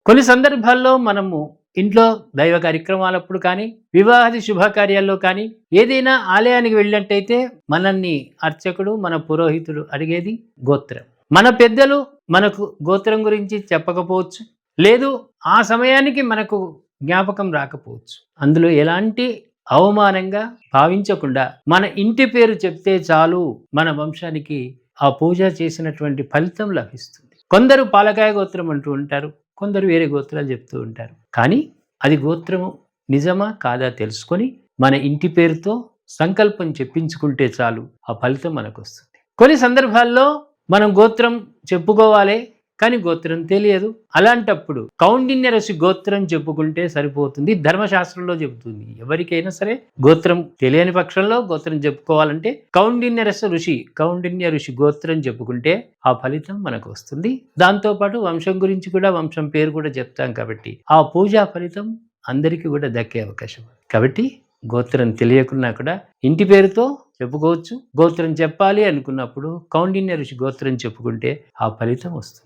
కొన్ని సందర్భాల్లో మనము ఇంట్లో దైవ కార్యక్రమాలప్పుడు కానీ, వివాహాది శుభకార్యాల్లో కానీ, ఏదైనా ఆలయానికి వెళ్ళినట్టయితే మనల్ని అర్చకుడు, మన పురోహితుడు అడిగేది గోత్రం. మన పెద్దలు మనకు గోత్రం గురించి చెప్పకపోవచ్చు. లేదు, ఆ సమయానికి మనకు జ్ఞాపకం రాకపోవచ్చు. అందులో ఎలాంటి అవమానంగా భావించకుండా మన ఇంటి పేరు చెప్తే చాలు, మన వంశానికి ఆ పూజ చేసినటువంటి ఫలితం లభిస్తుంది. కొందరు పాలకాయ గోత్రం అంటూ ఉంటారు, కొందరు వేరే గోత్రాలు చెప్తూ ఉంటారు. కానీ అది గోత్రము నిజమా కాదా తెలుసుకొని మన ఇంటి పేరుతో సంకల్పం చెప్పించుకుంటే చాలు, ఆ ఫలితం మనకు వస్తుంది. కొన్ని సందర్భాల్లో మనం గోత్రం చెప్పుకోవాలి, కానీ గోత్రం తెలియదు. అలాంటప్పుడు కౌండిన్య ఋషి గోత్రం చెప్పుకుంటే సరిపోతుంది. ధర్మశాస్త్రంలో చెబుతుంది, ఎవరికైనా సరే గోత్రం తెలియని పక్షంలో గోత్రం చెప్పుకోవాలంటే కౌండిన్య ఋషి గోత్రం చెప్పుకుంటే ఆ ఫలితం మనకు వస్తుంది. దాంతోపాటు వంశం గురించి కూడా, వంశం పేరు కూడా చెప్తాం కాబట్టి ఆ పూజా ఫలితం అందరికీ కూడా దక్కే అవకాశం. కాబట్టి గోత్రం తెలియకున్నా కూడా ఇంటి పేరుతో చెప్పుకోవచ్చు. గోత్రం చెప్పాలి అనుకున్నప్పుడు కౌండిన్య ఋషి గోత్రం చెప్పుకుంటే ఆ ఫలితం వస్తుంది.